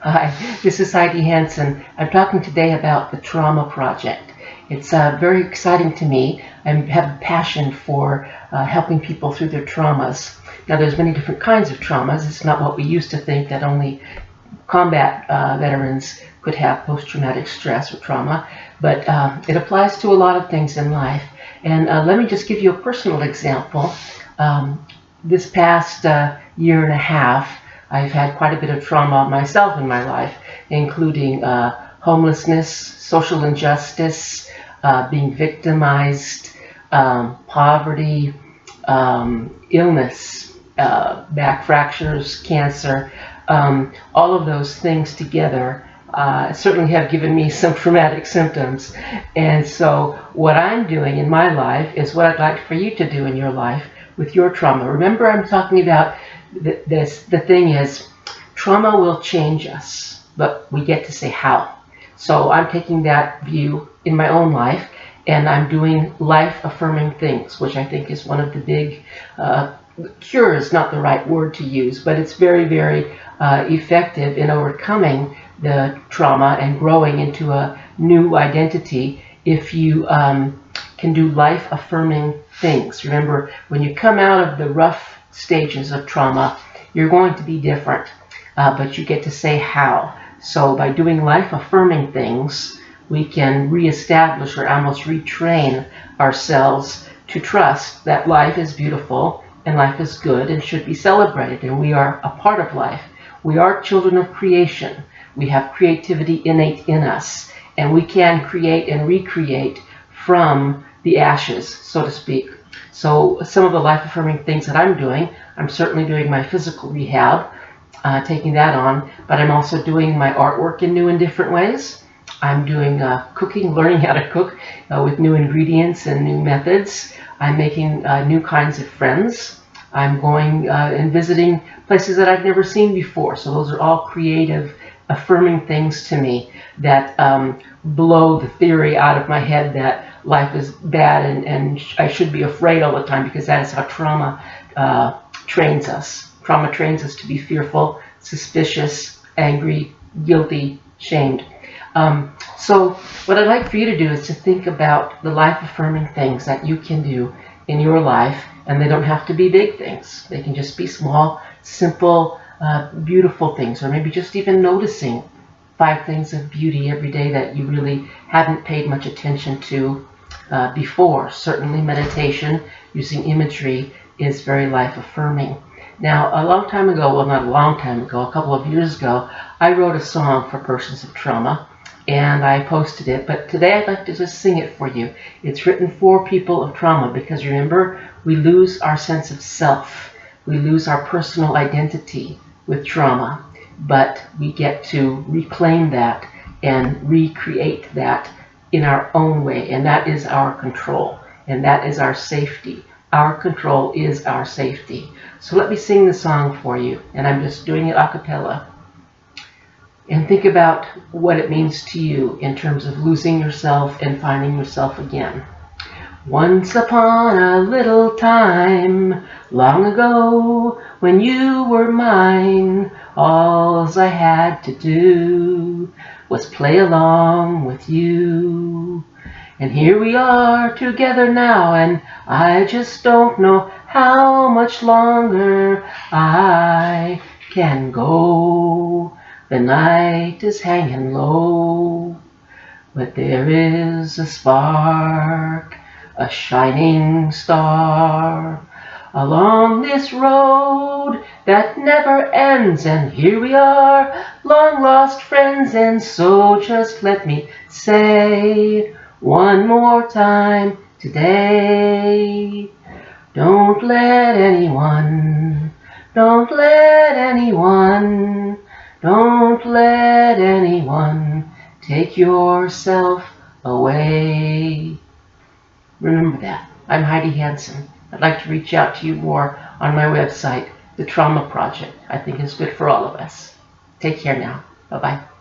Hi, this is Heidi Hansen. I'm talking today about the Trauma Project. It's very exciting to me. I have a passion for helping people through their traumas. Now, there's many different kinds of traumas. It's not what we used to think, that only combat veterans could have post-traumatic stress or trauma, but it applies to a lot of things in life. And let me just give you a personal example. This past year and a half, I've had quite a bit of trauma myself in my life, including homelessness, social injustice, being victimized, poverty, illness, back fractures, cancer. All of those things together certainly have given me some traumatic symptoms. And so what I'm doing in my life is what I'd like for you to do in your life with your trauma. Remember, I'm talking about the thing is, trauma will change us, but we get to say how. So I'm taking that view in my own life, and I'm doing life-affirming things, which I think is one of the big cure is not the right word to use, but it's very, very effective in overcoming the trauma and growing into a new identity if you can do life-affirming things. Remember, when you come out of the rough stages of trauma, you're going to be different, but you get to say how. So by doing life-affirming things, we can reestablish or almost retrain ourselves to trust that life is beautiful and life is good and should be celebrated, and we are a part of life. We are children of creation. We have creativity innate in us, and we can create and recreate from the ashes, so to speak. So some of the life-affirming things that I'm doing, I'm certainly doing my physical rehab, taking that on, but I'm also doing my artwork in new and different ways. I'm doing cooking, learning how to cook with new ingredients and new methods. I'm making new kinds of friends. I'm going and visiting places that I've never seen before. So those are all creative, affirming things to me that blow the theory out of my head that life is bad and I should be afraid all the time, because that is how trauma trains us. Trauma trains us to be fearful, suspicious, angry, guilty, shamed. So what I'd like for you to do is to think about the life-affirming things that you can do in your life, and they don't have to be big things. They can just be small, simple, beautiful things, or maybe just even noticing 5 things of beauty every day that you really hadn't paid much attention to before. Certainly meditation, using imagery, is very life-affirming. Now, a long time ago, well, not a long time ago, a couple of years ago, I wrote a song for persons of trauma, and I posted it, but today I'd like to just sing it for you. It's written for people of trauma, because remember, we lose our sense of self. We lose our personal identity with trauma, but we get to reclaim that and recreate that in our own way, and that is our control, and that is our safety. Our control is our safety. So let me sing the song for you, and I'm just doing it a cappella. And think about what it means to you in terms of losing yourself and finding yourself again. Once upon a little time, long ago, when you were mine, all I had to do was play along with you. And here we are together now, and I just don't know how much longer I can go. The night is hanging low, but there is a spark, a shining star, along this road that never ends. And here we are, long lost friends, and so just let me say one more time today, don't let anyone take yourself away. Remember that. I'm Heidi Hansen. I'd like to reach out to you more on my website, The Trauma Project. I think it's good for all of us. Take care now. Bye-bye.